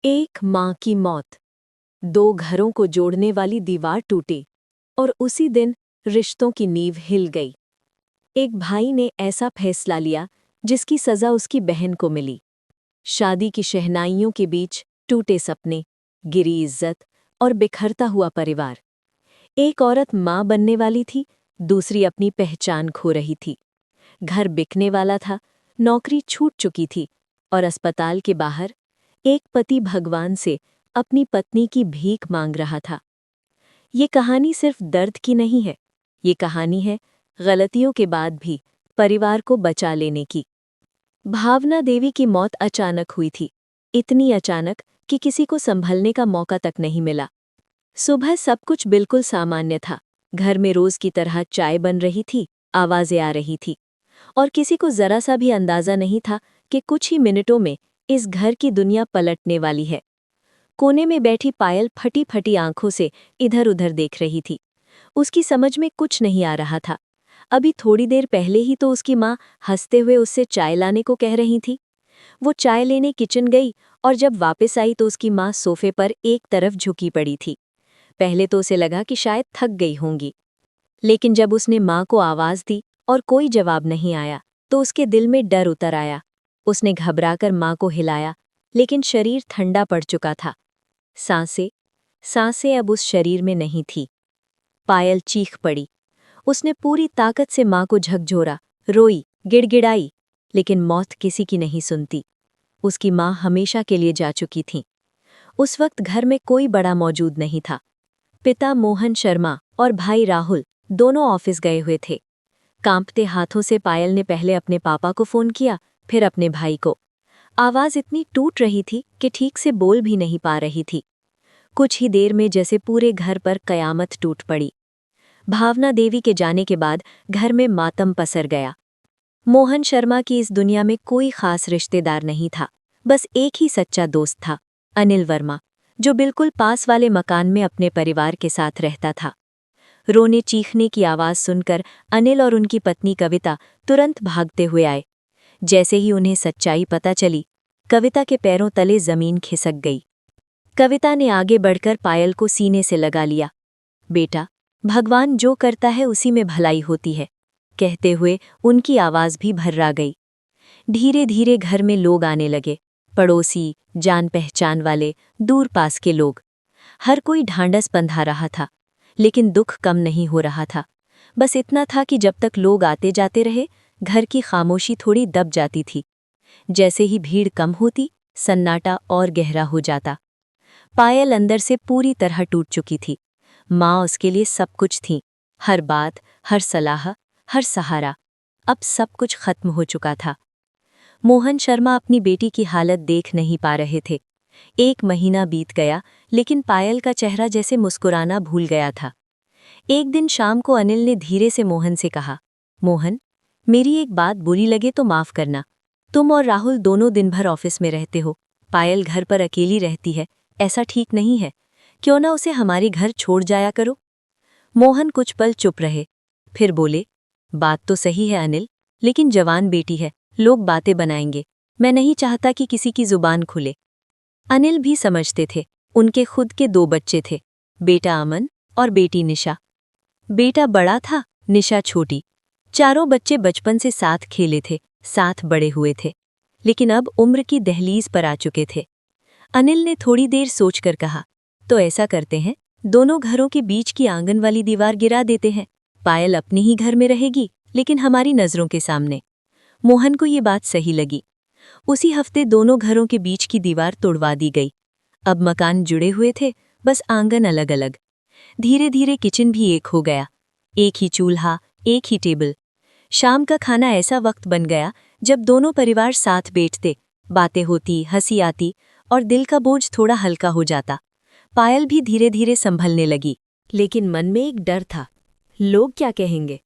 एक माँ की मौत। दो घरों को जोड़ने वाली दीवार टूटी और उसी दिन रिश्तों की नींव हिल गई। एक भाई ने ऐसा फैसला लिया जिसकी सजा उसकी बहन को मिली। शादी की शहनाइयों के बीच टूटे सपने, गिरी इज्जत और बिखरता हुआ परिवार। एक औरत माँ बनने वाली थी, दूसरी अपनी पहचान खो रही थी। घर बिकने वाला था, नौकरी छूट चुकी थी और अस्पताल के बाहर एक पति भगवान से अपनी पत्नी की भीख मांग रहा था। ये कहानी सिर्फ दर्द की नहीं है, ये कहानी है गलतियों के बाद भी परिवार को बचा लेने की। भावना देवी की मौत अचानक हुई थी, इतनी अचानक कि किसी को संभलने का मौका तक नहीं मिला। सुबह सब कुछ बिल्कुल सामान्य था। घर में रोज की तरह चाय बन रही थी, आवाजें आ रही थी और किसी को जरा सा भी अंदाजा नहीं था कि कुछ ही मिनटों में इस घर की दुनिया पलटने वाली है। कोने में बैठी पायल फटी फटी आंखों से इधर उधर देख रही थी। उसकी समझ में कुछ नहीं आ रहा था। अभी थोड़ी देर पहले ही तो उसकी माँ हंसते हुए उससे चाय लाने को कह रही थी। वो चाय लेने किचन गई और जब वापस आई तो उसकी माँ सोफे पर एक तरफ झुकी पड़ी थी। पहले तो उसे लगा कि शायद थक गई होंगी, लेकिन जब उसने माँ को आवाज दी और कोई जवाब नहीं आया तो उसके दिल में डर उतर आया। उसने घबराकर माँ को हिलाया, लेकिन शरीर ठंडा पड़ चुका था। सांसें अब उस शरीर में नहीं थी। पायल चीख पड़ी। उसने पूरी ताकत से माँ को झकझोरा, रोई, गिड़गिड़ाई, लेकिन मौत किसी की नहीं सुनती। उसकी माँ हमेशा के लिए जा चुकी थी। उस वक्त घर में कोई बड़ा मौजूद नहीं था। पिता मोहन शर्मा और भाई राहुल दोनों ऑफिस गए हुए थे। कांपते हाथों से पायल ने पहले अपने पापा को फोन किया, फिर अपने भाई को। आवाज इतनी टूट रही थी कि ठीक से बोल भी नहीं पा रही थी। कुछ ही देर में जैसे पूरे घर पर कयामत टूट पड़ी। भावना देवी के जाने के बाद घर में मातम पसर गया। मोहन शर्मा की इस दुनिया में कोई खास रिश्तेदार नहीं था, बस एक ही सच्चा दोस्त था, अनिल वर्मा, जो बिल्कुल पास वाले मकान में अपने परिवार के साथ रहता था। रोने चीखने की आवाज सुनकर अनिल और उनकी पत्नी कविता तुरंत भागते हुए आए। जैसे ही उन्हें सच्चाई पता चली, कविता के पैरों तले जमीन खिसक गई। कविता ने आगे बढ़कर पायल को सीने से लगा लिया। बेटा, भगवान जो करता है उसी में भलाई होती है, कहते हुए उनकी आवाज भी भर्रा गई। धीरे धीरे घर में लोग आने लगे, पड़ोसी, जान पहचान वाले, दूर पास के लोग। हर कोई ढांढस बंधा रहा था, लेकिन दुख कम नहीं हो रहा था। बस इतना था कि जब तक लोग आते जाते रहे, घर की खामोशी थोड़ी दब जाती थी। जैसे ही भीड़ कम होती, सन्नाटा और गहरा हो जाता। पायल अंदर से पूरी तरह टूट चुकी थी। माँ उसके लिए सब कुछ थी, हर बात, हर सलाह, हर सहारा। अब सब कुछ खत्म हो चुका था। मोहन शर्मा अपनी बेटी की हालत देख नहीं पा रहे थे। 1 महीना बीत गया, लेकिन पायल का चेहरा जैसे मुस्कुराना भूल गया था। एक दिन शाम को अनिल ने धीरे से मोहन से कहा, मोहन, मेरी एक बात बुरी लगे तो माफ करना। तुम और राहुल दोनों दिन भर ऑफिस में रहते हो, पायल घर पर अकेली रहती है, ऐसा ठीक नहीं है। क्यों ना उसे हमारे घर छोड़ जाया करो। मोहन कुछ पल चुप रहे, फिर बोले, बात तो सही है अनिल, लेकिन जवान बेटी है, लोग बातें बनाएंगे। मैं नहीं चाहता कि किसी की जुबान खुले। अनिल भी समझते थे, उनके खुद के 2 बच्चे थे, बेटा अमन और बेटी निशा। बेटा बड़ा था, निशा छोटी। चारों बच्चे बचपन से साथ खेले थे, साथ बड़े हुए थे, लेकिन अब उम्र की दहलीज पर आ चुके थे। अनिल ने थोड़ी देर सोचकर कहा, तो ऐसा करते हैं, दोनों घरों के बीच की आंगन वाली दीवार गिरा देते हैं। पायल अपने ही घर में रहेगी, लेकिन हमारी नजरों के सामने। मोहन को ये बात सही लगी। उसी हफ्ते दोनों घरों के बीच की दीवार तोड़वा दी गई। अब मकान जुड़े हुए थे, बस आंगन अलग अलग। धीरे धीरे किचन भी एक हो गया, एक ही चूल्हा, एक ही टेबल। शाम का खाना ऐसा वक्त बन गया जब दोनों परिवार साथ बैठते, बातें होती, हंसी आती और दिल का बोझ थोड़ा हल्का हो जाता। पायल भी धीरे धीरे संभलने लगी, लेकिन मन में एक डर था, लोग क्या कहेंगे।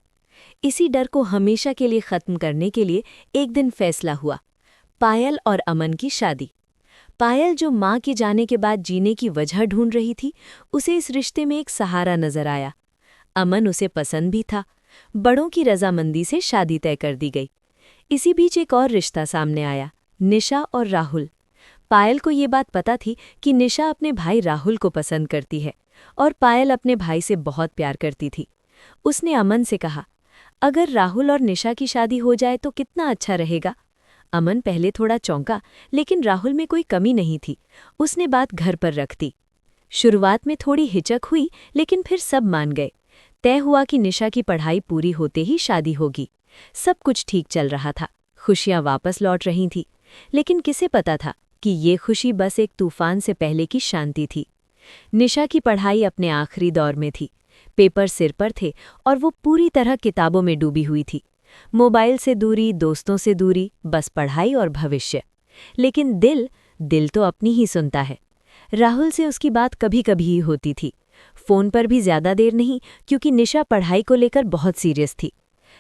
इसी डर को हमेशा के लिए खत्म करने के लिए एक दिन फैसला हुआ, पायल और अमन की शादी। पायल जो माँ के जाने के बाद जीने की वजह ढूंढ रही थी, उसे इस रिश्ते में एक सहारा नजर आया। अमन उसे पसंद भी था। बड़ों की रजामंदी से शादी तय कर दी गई। इसी बीच एक और रिश्ता सामने आया, निशा और राहुल। पायल को ये बात पता थी कि निशा अपने भाई राहुल को पसंद करती है और पायल अपने भाई से बहुत प्यार करती थी। उसने अमन से कहा, अगर राहुल और निशा की शादी हो जाए तो कितना अच्छा रहेगा। अमन पहले थोड़ा चौंका, लेकिन राहुल में कोई कमी नहीं थी। उसने बात घर पर रख दी। शुरुआत में थोड़ी हिचक हुई, लेकिन फिर सब मान गए। तय हुआ कि निशा की पढ़ाई पूरी होते ही शादी होगी। सब कुछ ठीक चल रहा था, खुशियां वापस लौट रही थीं। लेकिन किसे पता था कि ये खुशी बस एक तूफान से पहले की शांति थी। निशा की पढ़ाई अपने आखिरी दौर में थी। पेपर सिर पर थे और वो पूरी तरह किताबों में डूबी हुई थी। मोबाइल से दूरी, दोस्तों से दूरी, बस पढ़ाई और भविष्य। लेकिन दिल तो अपनी ही सुनता है। राहुल से उसकी बात कभी कभी ही होती थी, फोन पर भी ज्यादा देर नहीं, क्योंकि निशा पढ़ाई को लेकर बहुत सीरियस थी।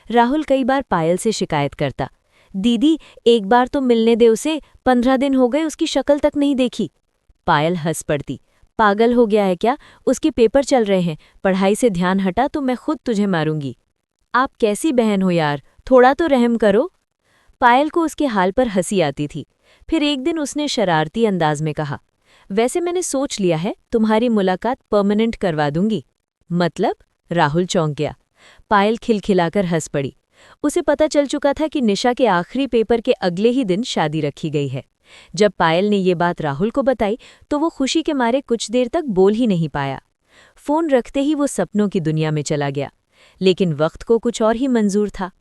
राहुल कई बार पायल से शिकायत करता, दीदी एक बार तो मिलने दे उसे, 15 दिन हो गए उसकी शक्ल तक नहीं देखी। पायल हंस पड़ती, पागल हो गया है क्या, उसके पेपर चल रहे हैं, पढ़ाई से ध्यान हटा तो मैं खुद तुझे मारूंगी। आप कैसी बहन हो यार, थोड़ा तो रहम करो। पायल को उसके हाल पर हंसी आती थी। फिर एक दिन उसने शरारती अंदाज में कहा, वैसे मैंने सोच लिया है, तुम्हारी मुलाकात परमानेंट करवा दूंगी। मतलब? राहुल चौंक गया। पायल खिलखिलाकर हंस पड़ी। उसे पता चल चुका था कि निशा के आखिरी पेपर के अगले ही दिन शादी रखी गई है। जब पायल ने ये बात राहुल को बताई तो वो खुशी के मारे कुछ देर तक बोल ही नहीं पाया। फोन रखते ही वो सपनों की दुनिया में चला गया। लेकिन वक्त को कुछ और ही मंजूर था।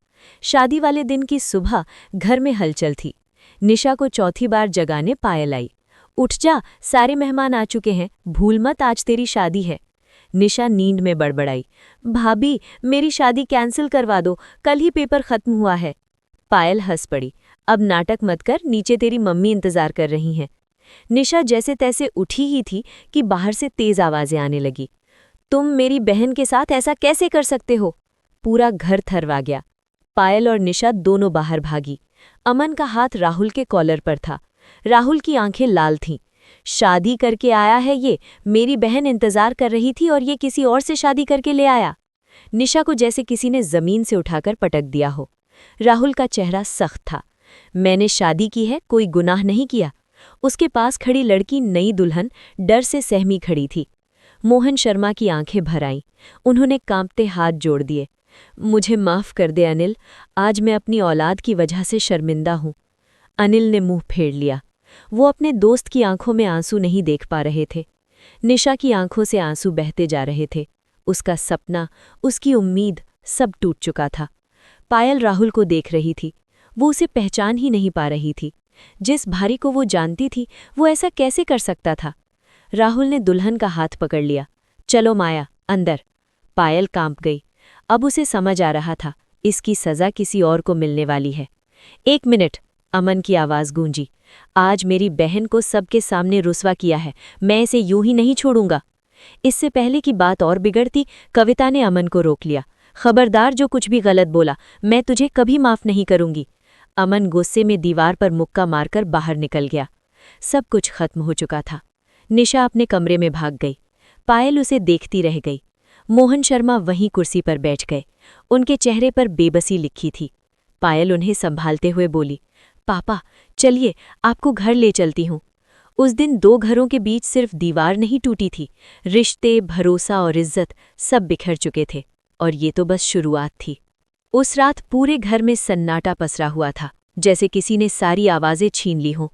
शादी वाले दिन की सुबह घर में हलचल थी। निशा को चौथी बार जगाने पायल आई। उठ जा, सारे मेहमान आ चुके हैं, भूल मत आज तेरी शादी है। निशा नींद में बड़बड़ाई, भाभी मेरी शादी कैंसिल करवा दो, कल ही पेपर खत्म हुआ है। पायल हंस पड़ी, अब नाटक मत कर, नीचे तेरी मम्मी इंतजार कर रही हैं। निशा जैसे तैसे उठी ही थी कि बाहर से तेज आवाजें आने लगी। तुम मेरी बहन के साथ ऐसा कैसे कर सकते हो? पूरा घर थरवा गया। पायल और निशा दोनों बाहर भागी। अमन का हाथ राहुल के कॉलर पर था। राहुल की आंखें लाल थीं। शादी करके आया है ये, मेरी बहन इंतजार कर रही थी और ये किसी और से शादी करके ले आया। निशा को जैसे किसी ने जमीन से उठाकर पटक दिया हो। राहुल का चेहरा सख्त था। मैंने शादी की है, कोई गुनाह नहीं किया। उसके पास खड़ी लड़की नई दुल्हन डर से सहमी खड़ी थी। मोहन शर्मा की आंखें भर आईं। उन्होंने कांपते हाथ जोड़ दिए। मुझे माफ कर दे अनिल, आज मैं अपनी औलाद की वजह से शर्मिंदा हूं। अनिल ने मुंह फेर लिया। वो अपने दोस्त की आंखों में आंसू नहीं देख पा रहे थे। निशा की आंखों से आंसू बहते जा रहे थे। उसका सपना, उसकी उम्मीद, सब टूट चुका था। पायल राहुल को देख रही थी। वो उसे पहचान ही नहीं पा रही थी। जिस भारी को वो जानती थी, वो ऐसा कैसे कर सकता था? राहुल ने दुल्हन का हाथ पकड़ लिया। चलो माया, अंदर। पायल कांप गई। अब उसे समझ आ रहा था, इसकी सजा किसी और को मिलने वाली है। 1 मिनट, अमन की आवाज गूंजी। आज मेरी बहन को सबके सामने रुस्वा किया है, मैं इसे यूं ही नहीं छोड़ूंगा। इससे पहले कि बात और बिगड़ती, कविता ने अमन को रोक लिया। खबरदार, जो कुछ भी गलत बोला, मैं तुझे कभी माफ नहीं करूंगी। अमन गुस्से में दीवार पर मुक्का मारकर बाहर निकल गया। सब कुछ खत्म हो चुका था। निशा अपने कमरे में भाग गई। पायल उसे देखती रह गई। मोहन शर्मा वहीं कुर्सी पर बैठ गए। उनके चेहरे पर बेबसी लिखी थी। पायल उन्हें संभालते हुए बोली, पापा चलिए, आपको घर ले चलती हूँ। उस दिन 2 घरों के बीच सिर्फ दीवार नहीं टूटी थी, रिश्ते, भरोसा और इज्जत सब बिखर चुके थे। और ये तो बस शुरुआत थी। उस रात पूरे घर में सन्नाटा पसरा हुआ था, जैसे किसी ने सारी आवाजें छीन ली हों।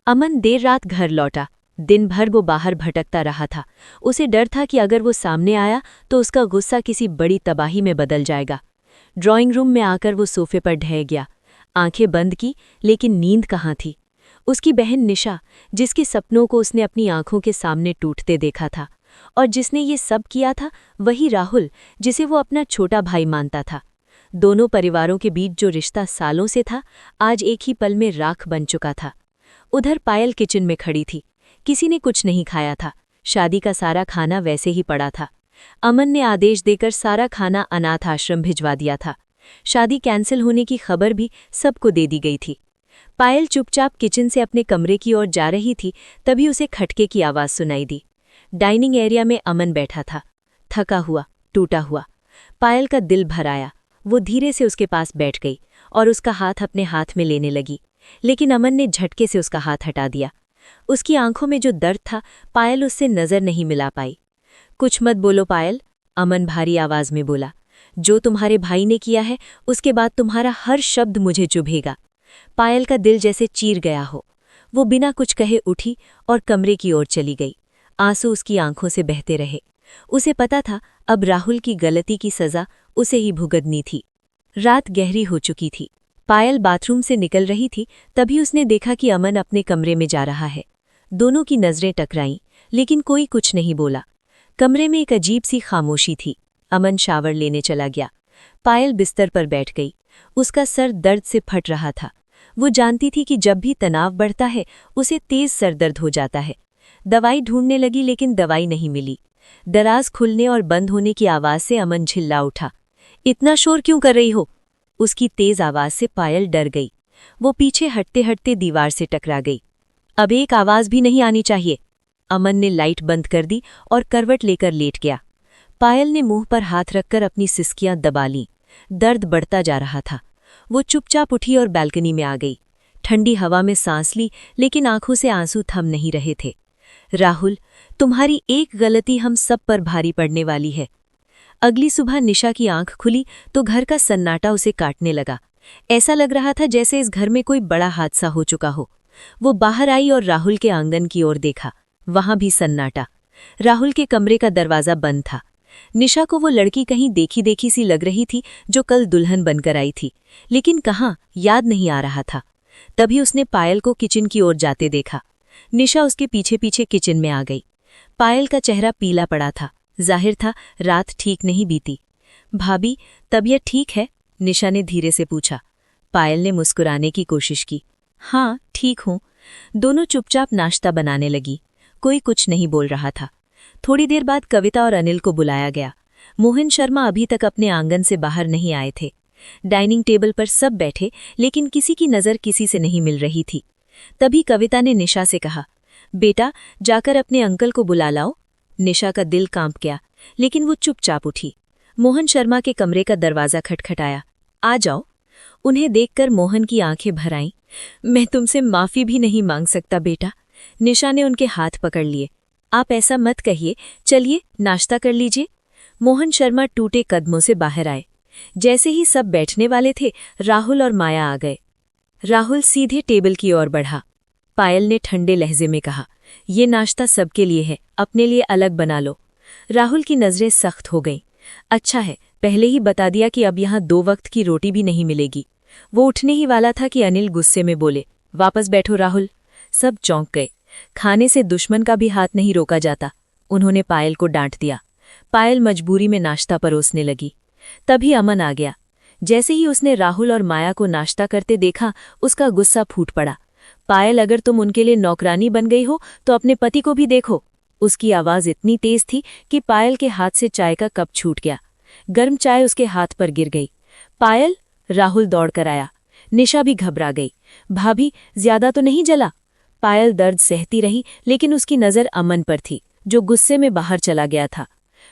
अमन देर रात घर लौटा। दिन भर वो बाहर भटकता रहा था। उसे डर था कि अगर वो सामने आया तो उसका गुस्सा किसी बड़ी तबाही में बदल जाएगा। ड्राइंग रूम में आकर वो सोफे पर ढह गया। आंखें बंद की, लेकिन नींद कहाँ थी? उसकी बहन निशा, जिसके सपनों को उसने अपनी आंखों के सामने टूटते देखा था, और जिसने ये सब किया था, वही राहुल, जिसे वो अपना छोटा भाई मानता था। दोनों परिवारों के बीच जो रिश्ता सालों से था, आज एक ही पल में राख बन चुका था। उधर पायल किचन में खड़ी थी। किसी ने कुछ नहीं खाया था। शादी का सारा खाना वैसे ही पड़ा था। अमन ने आदेश देकर सारा खाना अनाथ आश्रम भिजवा दिया था। शादी कैंसिल होने की खबर भी सबको दे दी गई थी। पायल चुपचाप किचन से अपने कमरे की ओर जा रही थी, तभी उसे खटके की आवाज़ सुनाई दी। डाइनिंग एरिया में अमन बैठा था, थका हुआ, टूटा हुआ। पायल का दिल भर आया। वो धीरे से उसके पास बैठ गई और उसका हाथ अपने हाथ में लेने लगी, लेकिन अमन ने झटके से उसका हाथ हटा दिया। उसकी आंखों में जो दर्द था, पायल उससे नजर नहीं मिला पाई। कुछ मत बोलो पायल, अमन भारी आवाज में बोला। जो तुम्हारे भाई ने किया है, उसके बाद तुम्हारा हर शब्द मुझे चुभेगा। पायल का दिल जैसे चीर गया हो। वो बिना कुछ कहे उठी और कमरे की ओर चली गई। आंसू उसकी आंखों से बहते रहे। उसे पता था अब राहुल की गलती की सजा उसे ही भुगतनी थी। रात गहरी हो चुकी थी। पायल बाथरूम से निकल रही थी, तभी उसने देखा कि अमन अपने कमरे में जा रहा है। दोनों की नजरें टकराईं, लेकिन कोई कुछ नहीं बोला। कमरे में एक अजीब सी खामोशी थी। अमन शावर लेने चला गया। पायल बिस्तर पर बैठ गई। उसका सर दर्द से फट रहा था। वो जानती थी कि जब भी तनाव बढ़ता है, उसे तेज सरदर्द हो जाता है। दवाई ढूंढने लगी, लेकिन दवाई नहीं मिली। दराज खुलने और बंद होने की आवाज से अमन झिल्ला उठा। इतना शोर क्यों कर रही हो? उसकी तेज आवाज से पायल डर गई। वो पीछे हटते हटते दीवार से टकरा गई। अब एक आवाज भी नहीं आनी चाहिए। अमन ने लाइट बंद कर दी और करवट लेकर लेट गया। पायल ने मुंह पर हाथ रखकर अपनी सिसकियां दबा लीं। दर्द बढ़ता जा रहा था। वो चुपचाप उठी और बालकनी में आ गई। ठंडी हवा में सांस ली, लेकिन आंखों से आंसू थम नहीं रहे थे। राहुल, तुम्हारी एक गलती हम सब पर भारी पड़ने वाली है। अगली सुबह निशा की आंख खुली तो घर का सन्नाटा उसे काटने लगा। ऐसा लग रहा था जैसे इस घर में कोई बड़ा हादसा हो चुका हो। वो बाहर आई और राहुल के आंगन की ओर देखा। वहां भी सन्नाटा। राहुल के कमरे का दरवाजा बंद था। निशा को वो लड़की कहीं देखी देखी सी लग रही थी, जो कल दुल्हन बनकर आई थी, लेकिन कहाँ, याद नहीं आ रहा था। तभी उसने पायल को किचन की ओर जाते देखा। निशा उसके पीछे पीछे किचन में आ गई। पायल का चेहरा पीला पड़ा था। जाहिर था रात ठीक नहीं बीती। भाभी, तबीयत ठीक है? निशा ने धीरे से पूछा। पायल ने मुस्कुराने की कोशिश की। हाँ, ठीक हूँ। दोनों चुपचाप नाश्ता बनाने लगी। कोई कुछ नहीं बोल रहा था। थोड़ी देर बाद कविता और अनिल को बुलाया गया। मोहन शर्मा अभी तक अपने आंगन से बाहर नहीं आए थे। डाइनिंग टेबल पर सब बैठे, लेकिन किसी की नज़र किसी से नहीं मिल रही थी। तभी कविता ने निशा से कहा, बेटा, जाकर अपने अंकल को बुला लाओ। निशा का दिल कांप गया, लेकिन वो चुपचाप उठी। मोहन शर्मा के कमरे का दरवाज़ा खटखटाया। आ जाओ। उन्हें देखकर मोहन की आंखें भर आईं। मैं तुमसे माफ़ी भी नहीं मांग सकता बेटा। निशा ने उनके हाथ पकड़ लिए। आप ऐसा मत कहिए, चलिए नाश्ता कर लीजिए। मोहन शर्मा टूटे कदमों से बाहर आए। जैसे ही सब बैठने वाले थे, राहुल और माया आ गए। राहुल सीधे टेबल की ओर बढ़ा। पायल ने ठंडे लहजे में कहा, ये नाश्ता सबके लिए है, अपने लिए अलग बना लो। राहुल की नज़रें सख्त हो गईं। अच्छा है, पहले ही बता दिया कि अब यहाँ 2 वक्त की रोटी भी नहीं मिलेगी। वो उठने ही वाला था कि अनिल गुस्से में बोले, वापस बैठो राहुल। सब चौंक गए। खाने से दुश्मन का भी हाथ नहीं रोका जाता। उन्होंने पायल को डांट दिया। पायल मजबूरी में नाश्ता परोसने लगी। तभी अमन आ गया। जैसे ही उसने राहुल और माया को नाश्ता करते देखा, उसका गुस्सा फूट पड़ा। पायल, अगर तुम उनके लिए नौकरानी बन गई हो तो अपने पति को भी देखो। उसकी आवाज इतनी तेज थी कि पायल के हाथ से चाय का कप छूट गया। गर्म चाय उसके हाथ पर गिर गई। पायल, राहुल दौड़कर आया। निशा भी घबरा गई। भाभी, ज्यादा तो नहीं जला? पायल दर्द सहती रही, लेकिन उसकी नज़र अमन पर थी, जो गुस्से में बाहर चला गया था।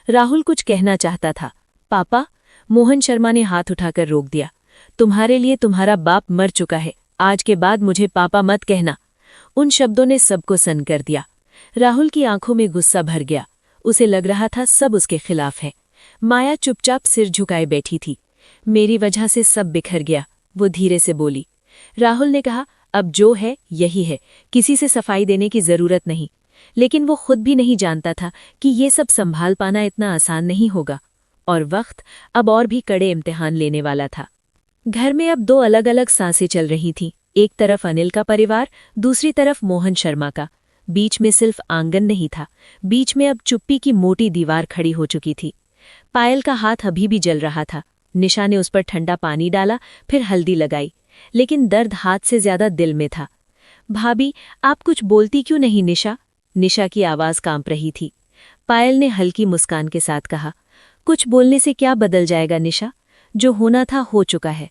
राहुल कुछ कहना चाहता था। पापा, मोहन शर्मा ने हाथ उठाकर रोक दिया। तुम्हारे लिए तुम्हारा बाप मर चुका है। आज के बाद मुझे पापा मत कहना। उन शब्दों ने सबको सन्न कर दिया। राहुल की आंखों में गुस्सा भर गया। उसे लग रहा था सब उसके खिलाफ है। माया चुपचाप सिर झुकाए बैठी थी। मेरी वजह से सब बिखर गया, वो धीरे से बोली। राहुल ने कहा, अब जो है यही है, किसी से सफाई देने की जरूरत नहीं। लेकिन वो खुद भी नहीं जानता था कि ये सब संभाल पाना इतना आसान नहीं होगा, और वक्त अब और भी कड़े इम्तिहान लेने वाला था। घर में अब 2 अलग अलग सांसें चल रही थीं। एक तरफ अनिल का परिवार, दूसरी तरफ मोहन शर्मा का। बीच में सिर्फ आंगन नहीं था, बीच में अब चुप्पी की मोटी दीवार खड़ी हो चुकी थी। पायल का हाथ अभी भी जल रहा था। निशा ने उस पर ठंडा पानी डाला, फिर हल्दी लगाई, लेकिन दर्द हाथ से ज्यादा दिल में था। भाभी, आप कुछ बोलती क्यों नहीं निशा? निशा की आवाज कांप रही थी। पायल ने हल्की मुस्कान के साथ कहा, कुछ बोलने से क्या बदल जाएगा निशा? जो होना था हो चुका है।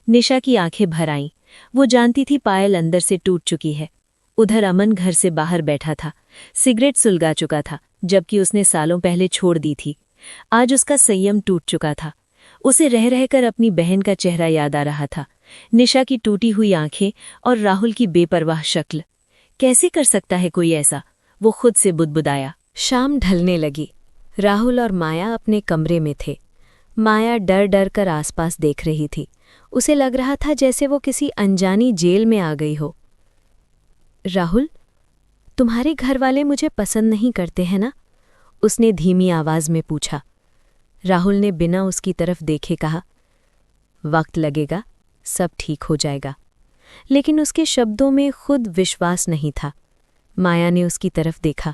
निशा की आंखें भर आईं। वो जानती थी पायल अंदर से टूट चुकी है। उधर अमन घर से बाहर बैठा था। सिगरेट सुलगा चुका था, जबकि उसने सालों पहले छोड़ दी थी। आज उसका संयम टूट चुका था। उसे रह रहकर अपनी बहन का चेहरा याद आ रहा था। निशा की टूटी हुई आंखें और राहुल की बेपरवाह शक्ल। कैसे कर सकता है कोई ऐसा? वो खुद से बुदबुदाया। शाम ढलने लगी। राहुल और माया अपने कमरे में थे। माया डर डर कर आसपास देख रही थी। उसे लग रहा था जैसे वो किसी अनजानी जेल में आ गई हो। राहुल, तुम्हारे घरवाले मुझे पसंद नहीं करते हैं ना? उसने धीमी आवाज में पूछा। राहुल ने बिना उसकी तरफ देखे कहा, वक्त लगेगा, सब ठीक हो जाएगा। लेकिन उसके शब्दों में खुद विश्वास नहीं था। माया ने उसकी तरफ देखा।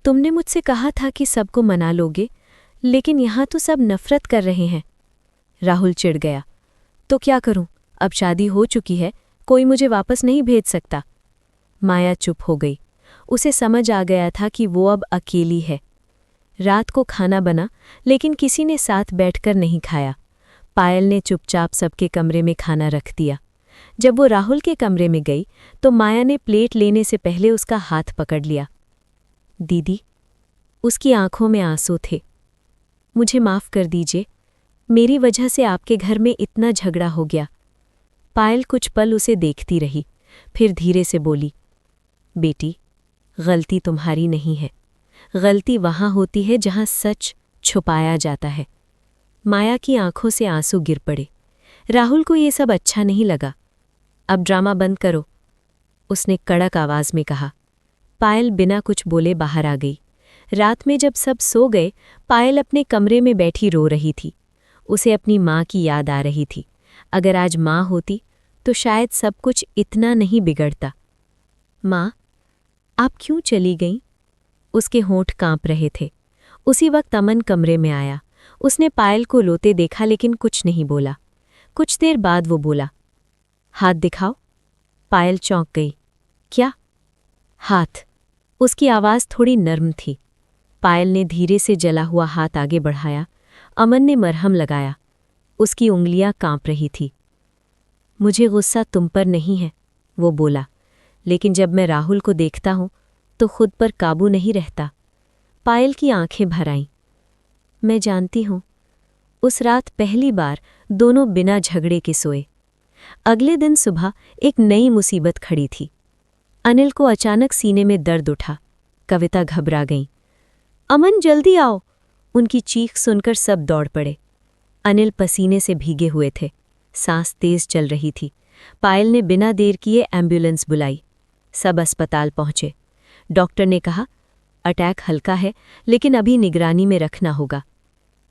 तुमने मुझसे कहा था कि सबको मना लोगे, लेकिन यहां तो सब नफरत कर रहे हैं। राहुल चिढ़ गया। तो क्या करूं? अब शादी हो चुकी है, कोई मुझे वापस नहीं भेज सकता। माया चुप हो गई। उसे समझ आ गया था कि वो अब अकेली है। रात को खाना बना, लेकिन किसी ने साथ बैठकर नहीं खाया। पायल ने चुपचाप सबके कमरे में खाना रख दिया। जब वो राहुल के कमरे में गई तो माया ने प्लेट लेने से पहले उसका हाथ पकड़ लिया। दीदी, उसकी आंखों में आंसू थे। मुझे माफ़ कर दीजिए, मेरी वजह से आपके घर में इतना झगड़ा हो गया। पायल कुछ पल उसे देखती रही, फिर धीरे से बोली, बेटी, गलती तुम्हारी नहीं है। गलती वहाँ होती है जहाँ सच छुपाया जाता है। माया की आंखों से आंसू गिर पड़े। राहुल को ये सब अच्छा नहीं लगा। अब ड्रामा बंद करो, उसने कड़क आवाज में कहा। पायल बिना कुछ बोले बाहर आ गई। रात में जब सब सो गए, पायल अपने कमरे में बैठी रो रही थी। उसे अपनी माँ की याद आ रही थी। अगर आज माँ होती तो शायद सब कुछ इतना नहीं बिगड़ता। माँ, आप क्यों चली गईं? उसके होंठ कांप रहे थे। उसी वक्त अमन कमरे में आया। उसने पायल को रोते देखा लेकिन कुछ नहीं बोला। कुछ देर बाद वो बोला, हाथ दिखाओ। पायल चौंक गई। क्या? हाथ। उसकी आवाज़ थोड़ी नर्म थी। पायल ने धीरे से जला हुआ हाथ आगे बढ़ाया। अमन ने मरहम लगाया। उसकी उंगलियां कांप रही थी। मुझे गुस्सा तुम पर नहीं है, वो बोला, लेकिन जब मैं राहुल को देखता हूं तो खुद पर काबू नहीं रहता। पायल की आंखें भर आईं। मैं जानती हूं। उस रात पहली बार दोनों बिना झगड़े के सोए। अगले दिन सुबह एक नई मुसीबत खड़ी थी। अनिल को अचानक सीने में दर्द उठा। कविता घबरा गई। अमन, जल्दी आओ! उनकी चीख सुनकर सब दौड़ पड़े। अनिल पसीने से भीगे हुए थे। सांस तेज चल रही थी। पायल ने बिना देर किए एम्बुलेंस बुलाई। सब अस्पताल पहुंचे। डॉक्टर ने कहा, अटैक हल्का है, लेकिन अभी निगरानी में रखना होगा।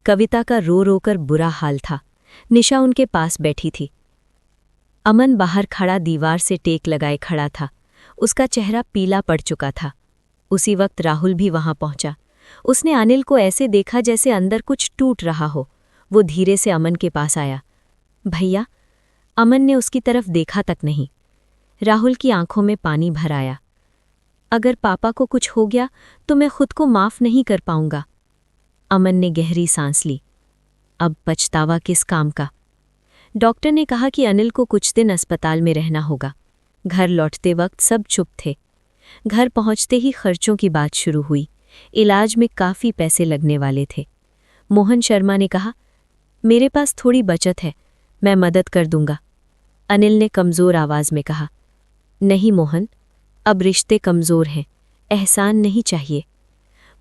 कविता का रो रो कर बुरा हाल था। निशा उनके पास बैठी थी। अमन बाहर खड़ा दीवार से टेक लगाए खड़ा था। उसका चेहरा पीला पड़ चुका था। उसी वक्त राहुल भी वहां पहुंचा। उसने अनिल को ऐसे देखा जैसे अंदर कुछ टूट रहा हो। वो धीरे से अमन के पास आया। भैया? अमन ने उसकी तरफ देखा तक नहीं। राहुल की आंखों में पानी भर आया। अगर पापा को कुछ हो गया तो मैं खुद को माफ नहीं कर पाऊंगा। अमन ने गहरी सांस ली। अब पछतावा किस काम का? डॉक्टर ने कहा कि अनिल को कुछ दिन अस्पताल में रहना होगा। घर लौटते वक्त सब चुप थे। घर पहुंचते ही खर्चों की बात शुरू हुई। इलाज में काफ़ी पैसे लगने वाले थे। मोहन शर्मा ने कहा, मेरे पास थोड़ी बचत है, मैं मदद कर दूंगा। अनिल ने कमज़ोर आवाज़ में कहा, नहीं मोहन, अब रिश्ते कमज़ोर हैं, एहसान नहीं चाहिए।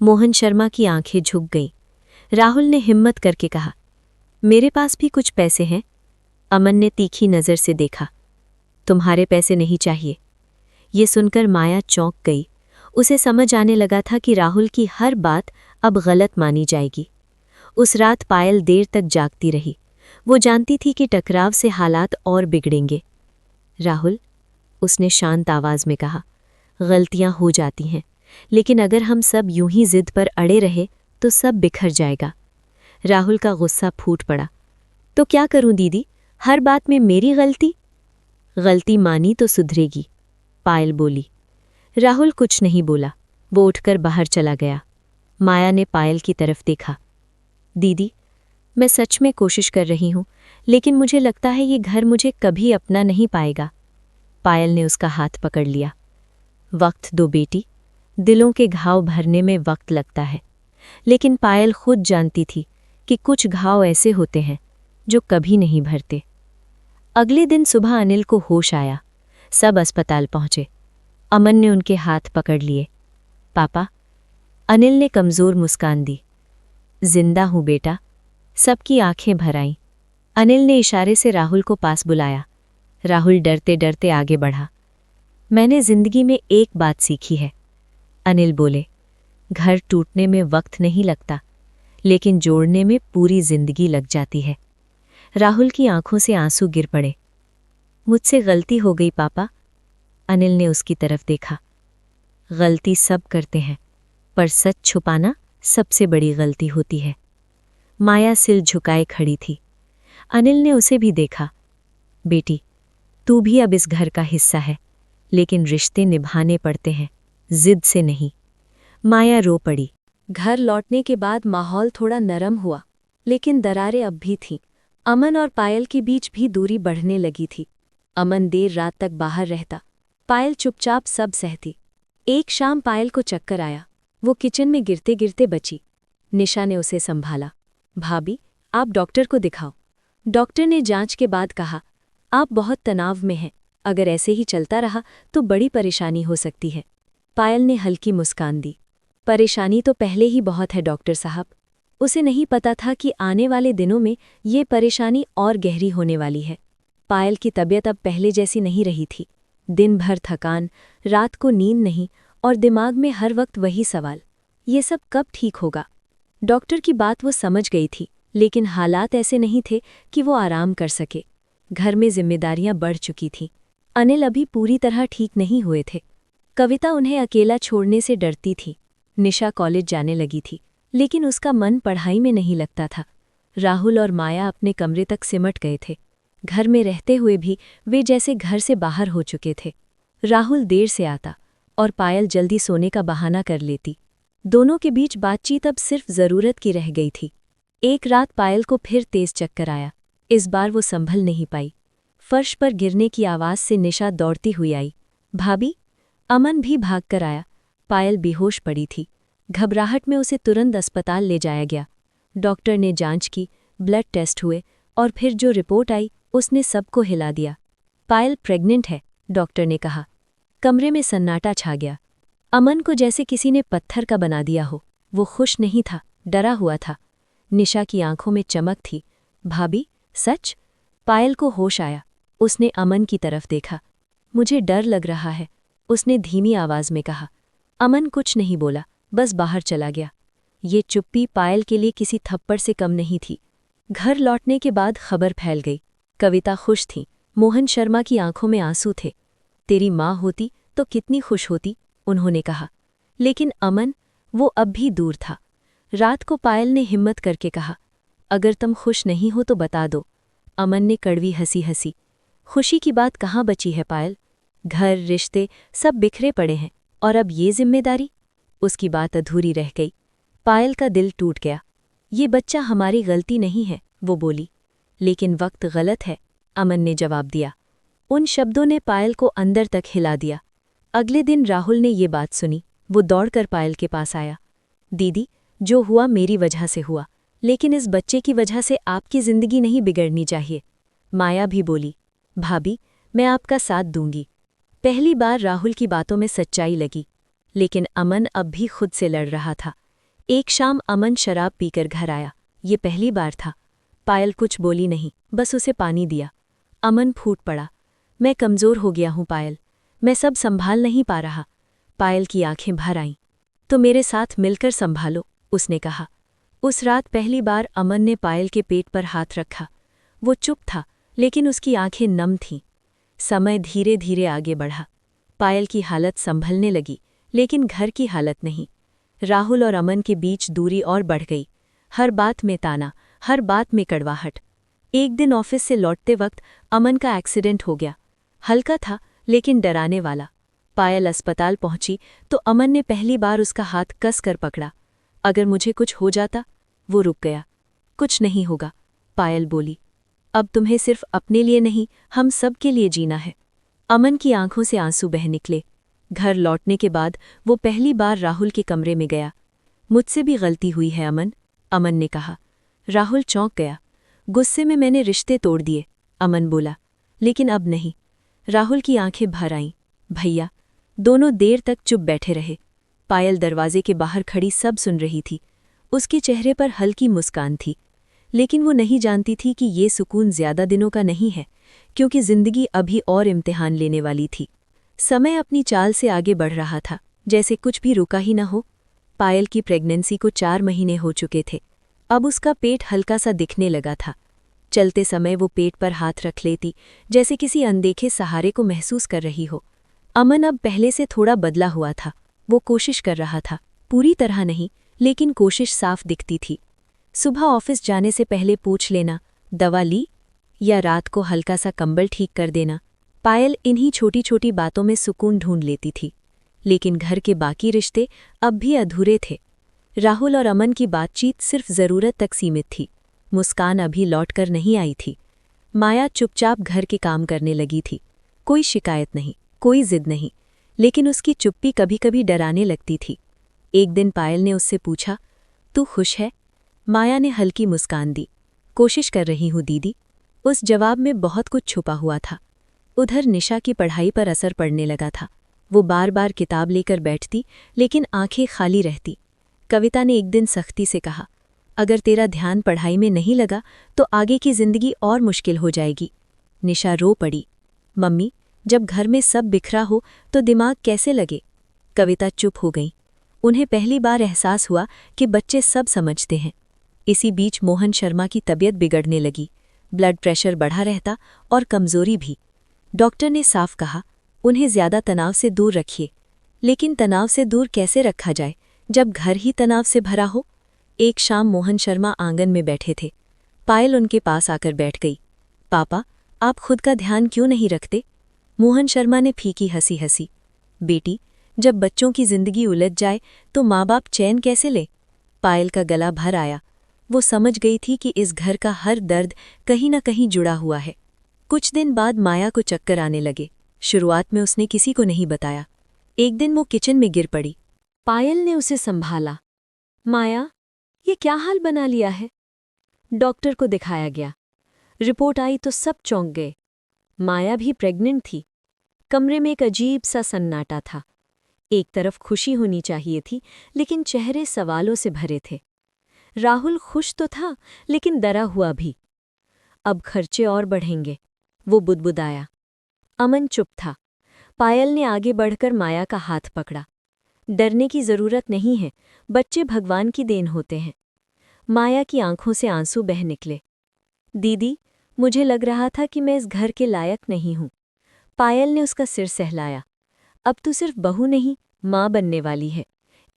मोहन शर्मा की आंखें झुक गईं। राहुल ने हिम्मत करके कहा, मेरे पास भी कुछ पैसे हैं। अमन ने तीखी नज़र से देखा। तुम्हारे पैसे नहीं चाहिए। ये सुनकर माया चौंक गई। उसे समझ आने लगा था कि राहुल की हर बात अब गलत मानी जाएगी। उस रात पायल देर तक जागती रही। वो जानती थी कि टकराव से हालात और बिगड़ेंगे। राहुल, उसने शांत आवाज़ में कहा, गलतियां हो जाती हैं, लेकिन अगर हम सब यूं ही जिद पर अड़े रहे तो सब बिखर जाएगा। राहुल का गुस्सा फूट पड़ा। तो क्या करूं दीदी, हर बात में मेरी गलती? गलती मानी तो सुधरेगी, पायल बोली। राहुल कुछ नहीं बोला। वो उठकर बाहर चला गया। माया ने पायल की तरफ देखा। दीदी, मैं सच में कोशिश कर रही हूं, लेकिन मुझे लगता है ये घर मुझे कभी अपना नहीं पाएगा। पायल ने उसका हाथ पकड़ लिया। वक्त दो बेटी, दिलों के घाव भरने में वक्त लगता है। लेकिन पायल खुद जानती थी कि कुछ घाव ऐसे होते हैं जो कभी नहीं भरते। अगले दिन सुबह अनिल को होश आया। सब अस्पताल पहुंचे। अमन ने उनके हाथ पकड़ लिए। पापा, अनिल ने कमज़ोर मुस्कान दी। जिंदा हूँ बेटा। सबकी आंखें भर आईं। अनिल ने इशारे से राहुल को पास बुलाया। राहुल डरते डरते आगे बढ़ा। मैंने जिंदगी में एक बात सीखी है, अनिल बोले। घर टूटने में वक्त नहीं लगता, लेकिन जोड़ने में पूरी जिंदगी लग जाती है। राहुल की आंखों से आंसू गिर पड़े। मुझसे गलती हो गई पापा। अनिल ने उसकी तरफ देखा। गलती सब करते हैं, पर सच छुपाना सबसे बड़ी गलती होती है। माया सिर झुकाए खड़ी थी। अनिल ने उसे भी देखा। बेटी, तू भी अब इस घर का हिस्सा है, लेकिन रिश्ते निभाने पड़ते हैं, जिद से नहीं। माया रो पड़ी। घर लौटने के बाद माहौल थोड़ा नरम हुआ, लेकिन दरारें अब भी थीं। अमन और पायल के बीच भी दूरी बढ़ने लगी थी। अमन देर रात तक बाहर रहता, पायल चुपचाप सब सहती। एक शाम पायल को चक्कर आया। वो किचन में गिरते गिरते बची। निशा ने उसे संभाला। भाभी, आप डॉक्टर को दिखाओ। डॉक्टर ने जांच के बाद कहा, आप बहुत तनाव में हैं। अगर ऐसे ही चलता रहा तो बड़ी परेशानी हो सकती है। पायल ने हल्की मुस्कान दी। परेशानी तो पहले ही बहुत है डॉक्टर साहब। उसे नहीं पता था कि आने वाले दिनों में ये परेशानी और गहरी होने वाली है। पायल की तबीयत अब पहले जैसी नहीं रही थी। दिन भर थकान, रात को नींद नहीं, और दिमाग में हर वक्त वही सवाल, ये सब कब ठीक होगा। डॉक्टर की बात वो समझ गई थी, लेकिन हालात ऐसे नहीं थे कि वो आराम कर सके। घर में जिम्मेदारियां बढ़ चुकी थीं। अनिल अभी पूरी तरह ठीक नहीं हुए थे। कविता उन्हें अकेला छोड़ने से डरती थी। निशा कॉलेज जाने लगी थी, लेकिन उसका मन पढ़ाई में नहीं लगता था। राहुल और माया अपने कमरे तक सिमट गए थे। घर में रहते हुए भी वे जैसे घर से बाहर हो चुके थे। राहुल देर से आता और पायल जल्दी सोने का बहाना कर लेती। दोनों के बीच बातचीत अब सिर्फ ज़रूरत की रह गई थी। एक रात पायल को फिर तेज चक्कर आया। इस बार वो संभल नहीं पाई। फर्श पर गिरने की आवाज़ से निशा दौड़ती हुई आई। भाभी! अमन भी भागकर आया। पायल बेहोश पड़ी थी। घबराहट में उसे तुरंत अस्पताल ले जाया गया। डॉक्टर ने जांच की, ब्लड टेस्ट हुए, और फिर जो रिपोर्ट आई उसने सबको हिला दिया। पायल प्रेग्नेंट है, डॉक्टर ने कहा। कमरे में सन्नाटा छा गया। अमन को जैसे किसी ने पत्थर का बना दिया हो। वो खुश नहीं था, डरा हुआ था। निशा की आंखों में चमक थी। भाभी, सच? पायल को होश आया। उसने अमन की तरफ देखा। मुझे डर लग रहा है, उसने धीमी आवाज में कहा। अमन कुछ नहीं बोला, बस बाहर चला गया। ये चुप्पी पायल के लिए किसी थप्पड़ से कम नहीं थी। घर लौटने के बाद खबर फैल गई। कविता खुश थी। मोहन शर्मा की आंखों में आंसू थे। तेरी माँ होती तो कितनी खुश होती, उन्होंने कहा। लेकिन अमन, वो अब भी दूर था। रात को पायल ने हिम्मत करके कहा, अगर तुम खुश नहीं हो तो बता दो। अमन ने कड़वी हंसी हंसी। खुशी की बात कहाँ बची है पायल? घर, रिश्ते सब बिखरे पड़े हैं, और अब ये जिम्मेदारी? उसकी बात अधूरी रह गई। पायल का दिल टूट गया। ये बच्चा हमारी गलती नहीं है, वो बोली। लेकिन वक्त गलत है, अमन ने जवाब दिया। उन शब्दों ने पायल को अंदर तक हिला दिया। अगले दिन राहुल ने ये बात सुनी। वो दौड़कर पायल के पास आया। दीदी, जो हुआ मेरी वजह से हुआ, लेकिन इस बच्चे की वजह से आपकी जिंदगी नहीं बिगड़नी चाहिए। माया भी बोली, भाभी, मैं आपका साथ दूंगी। पहली बार राहुल की बातों में सच्चाई लगी, लेकिन अमन अब भी खुद से लड़ रहा था। एक शाम अमन शराब पीकर घर आया। ये पहली बार था। पायल कुछ बोली नहीं, बस उसे पानी दिया। अमन फूट पड़ा। मैं कमज़ोर हो गया हूँ पायल, मैं सब संभाल नहीं पा रहा। पायल की आंखें भर आईं। तो मेरे साथ मिलकर संभालो, उसने कहा। उस रात पहली बार अमन ने पायल के पेट पर हाथ रखा। वो चुप था, लेकिन उसकी आंखें नम थीं। समय धीरे धीरे आगे बढ़ा। पायल की हालत संभलने लगी, लेकिन घर की हालत नहीं। राहुल और अमन के बीच दूरी और बढ़ गई। हर बात में ताना, हर बात में कड़वाहट। एक दिन ऑफिस से लौटते वक्त अमन का एक्सीडेंट हो गया। हल्का था, लेकिन डराने वाला। पायल अस्पताल पहुंची तो अमन ने पहली बार उसका हाथ कस कर पकड़ा। अगर मुझे कुछ हो जाता? वो रुक गया। कुछ नहीं होगा, पायल बोली। अब तुम्हें सिर्फ अपने लिए नहीं, हम सब के लिए जीना है। अमन की आंखों से आंसू बह निकले। घर लौटने के बाद वो पहली बार राहुल के कमरे में गया। मुझसे भी गलती हुई है अमन, अमन ने कहा। राहुल चौंक गया। गुस्से में मैंने रिश्ते तोड़ दिए, अमन बोला। लेकिन अब नहीं। राहुल की आंखें भर आईं। भैया, दोनों देर तक चुप बैठे रहे। पायल दरवाजे के बाहर खड़ी सब सुन रही थी। उसके चेहरे पर हल्की मुस्कान थी, लेकिन वो नहीं जानती थी कि ये सुकून ज्यादा दिनों का नहीं है, क्योंकि जिंदगी अभी और इम्तिहान लेने वाली थी। समय अपनी चाल से आगे बढ़ रहा था, जैसे कुछ भी रुका ही न हो। पायल की प्रेगनेंसी को 4 महीने हो चुके थे। अब उसका पेट हल्का सा दिखने लगा था। चलते समय वो पेट पर हाथ रख लेती, जैसे किसी अनदेखे सहारे को महसूस कर रही हो। अमन अब पहले से थोड़ा बदला हुआ था। वो कोशिश कर रहा था, पूरी तरह नहीं, लेकिन कोशिश साफ दिखती थी। सुबह ऑफिस जाने से पहले पूछ लेना, दवा ली, या रात को हल्का सा कंबल ठीक कर देना। पायल इन्हीं छोटी छोटी बातों में सुकून ढूंढ लेती थी। लेकिन घर के बाकी रिश्ते अब भी अधूरे थे। राहुल और अमन की बातचीत सिर्फ ज़रूरत तक सीमित थी। मुस्कान अभी लौटकर नहीं आई थी। माया चुपचाप घर के काम करने लगी थी। कोई शिकायत नहीं, कोई जिद नहीं, लेकिन उसकी चुप्पी कभी कभी डराने लगती थी। एक दिन पायल ने उससे पूछा, तू खुश है? माया ने हल्की मुस्कान दी। कोशिश कर रही हूँ दीदी। उस जवाब में बहुत कुछ छुपा हुआ था। उधर निशा की पढ़ाई पर असर पड़ने लगा था। वो बार बार किताब लेकर बैठती, लेकिन आंखें खाली रहती। कविता ने एक दिन सख्ती से कहा, अगर तेरा ध्यान पढ़ाई में नहीं लगा तो आगे की जिंदगी और मुश्किल हो जाएगी। निशा रो पड़ी, मम्मी, जब घर में सब बिखरा हो तो दिमाग कैसे लगे? कविता चुप हो गई। उन्हें पहली बार एहसास हुआ कि बच्चे सब समझते हैं। इसी बीच मोहन शर्मा की तबीयत बिगड़ने लगी। ब्लड प्रेशर बढ़ा रहता और कमजोरी भी। डॉक्टर ने साफ कहा, उन्हें ज्यादा तनाव से दूर रखिए। लेकिन तनाव से दूर कैसे रखा जाए जब घर ही तनाव से भरा हो? एक शाम मोहन शर्मा आंगन में बैठे थे। पायल उनके पास आकर बैठ गई। पापा, आप खुद का ध्यान क्यों नहीं रखते? मोहन शर्मा ने फीकी हंसी हंसी। बेटी, जब बच्चों की जिंदगी उलझ जाए तो माँ बाप चैन कैसे ले? पायल का गला भर आया। वो समझ गई थी कि इस घर का हर दर्द कहीं न कहीं जुड़ा हुआ है। कुछ दिन बाद माया को चक्कर आने लगे। शुरुआत में उसने किसी को नहीं बताया। एक दिन वो किचन में गिर पड़ी। पायल ने उसे संभाला। माया, ये क्या हाल बना लिया है? डॉक्टर को दिखाया गया। रिपोर्ट आई तो सब चौंक गए। माया भी प्रेग्नेंट थी। कमरे में एक अजीब सा सन्नाटा था। एक तरफ खुशी होनी चाहिए थी, लेकिन चेहरे सवालों से भरे थे। राहुल खुश तो था, लेकिन डरा हुआ भी। अब खर्चे और बढ़ेंगे, वो बुदबुदाया। अमन चुप था। पायल ने आगे बढ़कर माया का हाथ पकड़ा। डरने की जरूरत नहीं है, बच्चे भगवान की देन होते हैं। माया की आंखों से आंसू बह निकले। दीदी, मुझे लग रहा था कि मैं इस घर के लायक नहीं हूं। पायल ने उसका सिर सहलाया। अब तू सिर्फ बहू नहीं, माँ बनने वाली है।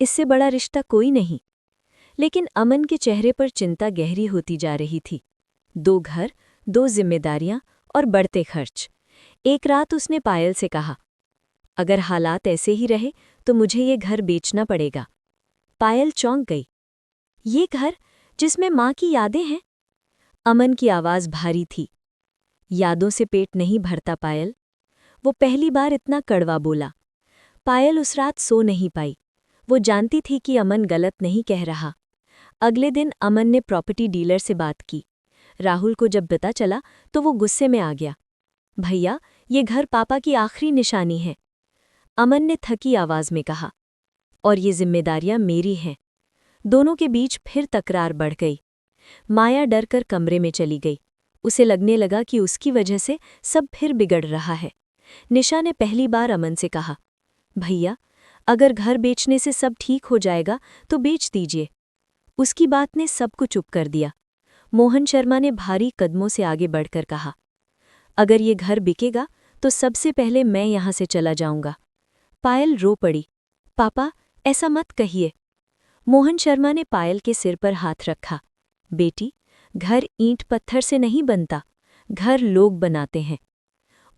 इससे बड़ा रिश्ता कोई नहीं। लेकिन अमन के चेहरे पर चिंता गहरी होती जा रही थी। 2 घर, 2 जिम्मेदारियां और बढ़ते खर्च। एक रात उसने पायल से कहा, अगर हालात ऐसे ही रहे तो मुझे ये घर बेचना पड़ेगा। पायल चौंक गई। ये घर जिसमें माँ की यादें हैं? अमन की आवाज़ भारी थी। यादों से पेट नहीं भरता पायल। वो पहली बार इतना कड़वा बोला। पायल उस रात सो नहीं पाई। वो जानती थी कि अमन गलत नहीं कह रहा। अगले दिन अमन ने प्रॉपर्टी डीलर से बात की। राहुल को जब पता चला तो वो गुस्से में आ गया। भैया, ये घर पापा की आखिरी निशानी है। अमन ने थकी आवाज में कहा, और ये जिम्मेदारियां मेरी हैं। दोनों के बीच फिर तकरार बढ़ गई। माया डरकर कमरे में चली गई। उसे लगने लगा कि उसकी वजह से सब फिर बिगड़ रहा है। निशा ने पहली बार अमन से कहा, भैया, अगर घर बेचने से सब ठीक हो जाएगा तो बेच दीजिए। उसकी बात ने सबको चुप कर दिया। मोहन शर्मा ने भारी कदमों से आगे बढ़कर कहा, अगर ये घर बिकेगा तो सबसे पहले मैं यहां से चला जाऊंगा। पायल रो पड़ी। पापा, ऐसा मत कहिए। मोहन शर्मा ने पायल के सिर पर हाथ रखा। बेटी, घर ईंट पत्थर से नहीं बनता, घर लोग बनाते हैं।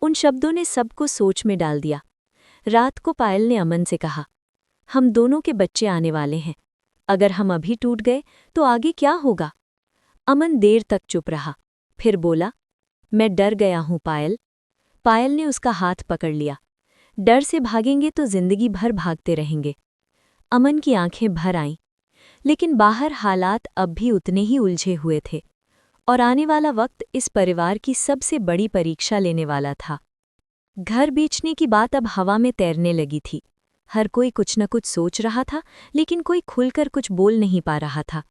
उन शब्दों ने सबको सोच में डाल दिया। रात को पायल ने अमन से कहा, हम दोनों के बच्चे आने वाले हैं। अगर हम अभी टूट गए तो आगे क्या होगा? अमन देर तक चुप रहा, फिर बोला, मैं डर गया हूं पायल। पायल ने उसका हाथ पकड़ लिया। डर से भागेंगे तो जिंदगी भर भागते रहेंगे। अमन की आंखें भर आईं, लेकिन बाहर हालात अब भी उतने ही उलझे हुए थे, और आने वाला वक्त इस परिवार की सबसे बड़ी परीक्षा लेने वाला था। घर बेचने की बात अब हवा में तैरने लगी थी। हर कोई कुछ न कुछ सोच रहा था, लेकिन कोई खुलकर कुछ बोल नहीं पा रहा था।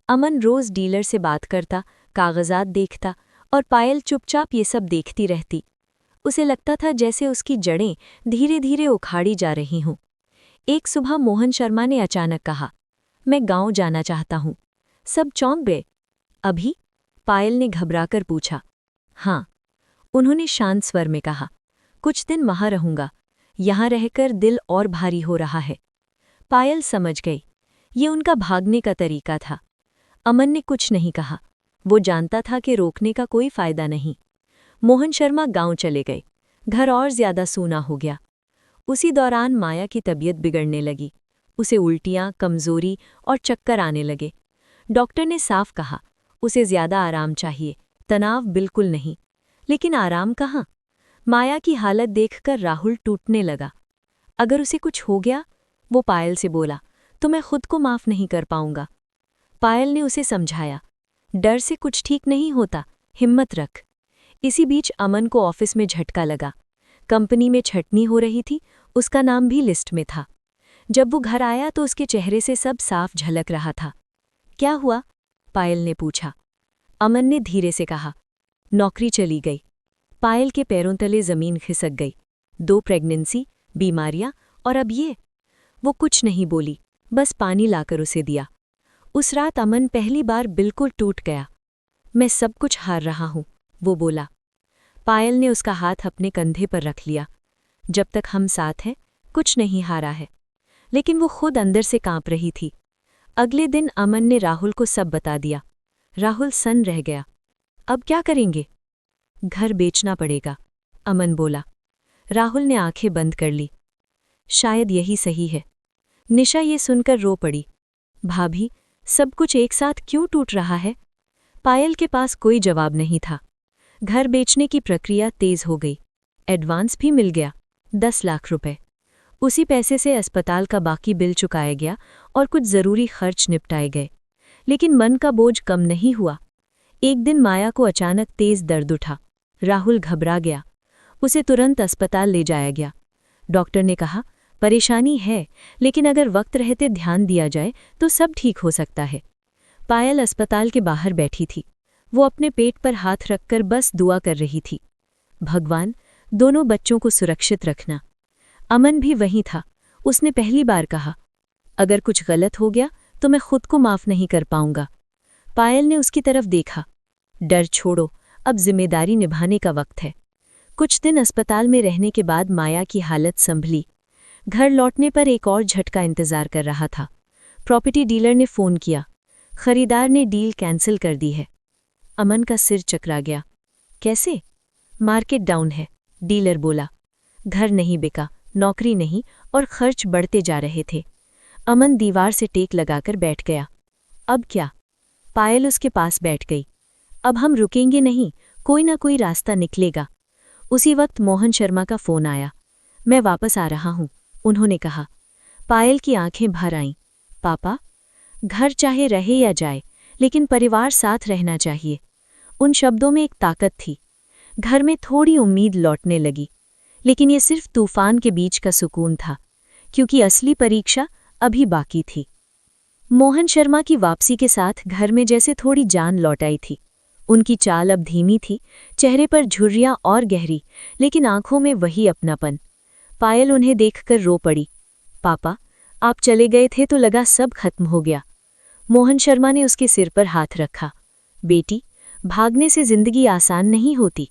अमन रोज डीलर से बात करता, कागजात देखता और पायल चुपचाप ये सब देखती रहती। उसे लगता था जैसे उसकी जड़ें धीरे धीरे उखाड़ी जा रही हों। एक सुबह मोहन शर्मा ने अचानक कहा, मैं गांव जाना चाहता हूं। सब चौंक गए। अभी? पायल ने घबराकर पूछा। हाँ, उन्होंने शांत स्वर में कहा। कुछ दिन वहां रहूंगा। यहां रहकर दिल और भारी हो रहा है। पायल समझ गई, ये उनका भागने का तरीका था। अमन ने कुछ नहीं कहा। वो जानता था कि रोकने का कोई फायदा नहीं। मोहन शर्मा गांव चले गए। घर और ज्यादा सूना हो गया। उसी दौरान माया की तबीयत बिगड़ने लगी। उसे उल्टियां, कमजोरी और चक्कर आने लगे। डॉक्टर ने साफ कहा, उसे ज्यादा आराम चाहिए, तनाव बिल्कुल नहीं। लेकिन आराम कहाँ? माया की हालत देखकर राहुल टूटने लगा। अगर उसे कुछ हो गया, वो पायल से बोला, तो मैं खुद को माफ नहीं कर पाऊंगा। पायल ने उसे समझाया, डर से कुछ ठीक नहीं होता, हिम्मत रख। इसी बीच अमन को ऑफिस में झटका लगा। कंपनी में छटनी हो रही थी, उसका नाम भी लिस्ट में था। जब वो घर आया तो उसके चेहरे से सब साफ झलक रहा था। क्या हुआ? पायल ने पूछा। अमन ने धीरे से कहा, नौकरी चली गई। पायल के पैरों तले जमीन खिसक गई। 2 प्रेगनेंसी, बीमारियां और अब ये। वो कुछ नहीं बोली, बस पानी लाकर उसे दिया। उस रात अमन पहली बार बिल्कुल टूट गया। मैं सब कुछ हार रहा हूं, वो बोला। पायल ने उसका हाथ अपने कंधे पर रख लिया। जब तक हम साथ हैं, कुछ नहीं हारा है। लेकिन वो खुद अंदर से कांप रही थी। अगले दिन अमन ने राहुल को सब बता दिया। राहुल सन्न रह गया। अब क्या करेंगे? घर बेचना पड़ेगा, अमन बोला। राहुल ने आंखें बंद कर ली। शायद यही सही है। निशा ये सुनकर रो पड़ी। भाभी, सब कुछ एक साथ क्यों टूट रहा है? पायल के पास कोई जवाब नहीं था। घर बेचने की प्रक्रिया तेज हो गई। एडवांस भी मिल गया, 10 लाख रुपए। उसी पैसे से अस्पताल का बाकी बिल चुकाया गया और कुछ जरूरी खर्च निपटाए गए। लेकिन मन का बोझ कम नहीं हुआ। एक दिन माया को अचानक तेज दर्द उठा। राहुल घबरा गया। उसे तुरंत अस्पताल ले जाया गया। डॉक्टर ने कहा, परेशानी है, लेकिन अगर वक्त रहते ध्यान दिया जाए तो सब ठीक हो सकता है। पायल अस्पताल के बाहर बैठी थी। वो अपने पेट पर हाथ रखकर बस दुआ कर रही थी। भगवान, दोनों बच्चों को सुरक्षित रखना। अमन भी वहीं था। उसने पहली बार कहा, अगर कुछ गलत हो गया तो मैं खुद को माफ नहीं कर पाऊंगा। पायल ने उसकी तरफ देखा। डर छोड़ो, अब जिम्मेदारी निभाने का वक्त है। कुछ दिन अस्पताल में रहने के बाद माया की हालत संभली। घर लौटने पर एक और झटका इंतजार कर रहा था। प्रॉपर्टी डीलर ने फोन किया। खरीदार ने डील कैंसिल कर दी है। अमन का सिर चकरा गया। कैसे? मार्केट डाउन है, डीलर बोला। घर नहीं बिका, नौकरी नहीं और खर्च बढ़ते जा रहे थे। अमन दीवार से टेक लगाकर बैठ गया। अब क्या? पायल उसके पास बैठ गई। अब हम रुकेंगे नहीं, कोई ना कोई रास्ता निकलेगा। उसी वक्त मोहन शर्मा का फोन आया। मैं वापस आ रहा हूं, उन्होंने कहा। पायल की आंखें भर आईं। पापा? घर चाहे रहे या जाए, लेकिन परिवार साथ रहना चाहिए। उन शब्दों में एक ताकत थी। घर में थोड़ी उम्मीद लौटने लगी। लेकिन ये सिर्फ तूफान के बीच का सुकून था, क्योंकि असली परीक्षा अभी बाकी थी। मोहन शर्मा की वापसी के साथ घर में जैसे थोड़ी जान लौट आई थी। उनकी चाल अब धीमी थी, चेहरे पर झुर्रियां और गहरी, लेकिन आंखों में वही अपनापन। पायल उन्हें देखकर रो पड़ी। पापा, आप चले गए थे तो लगा सब खत्म हो गया। मोहन शर्मा ने उसके सिर पर हाथ रखा। बेटी, भागने से जिंदगी आसान नहीं होती।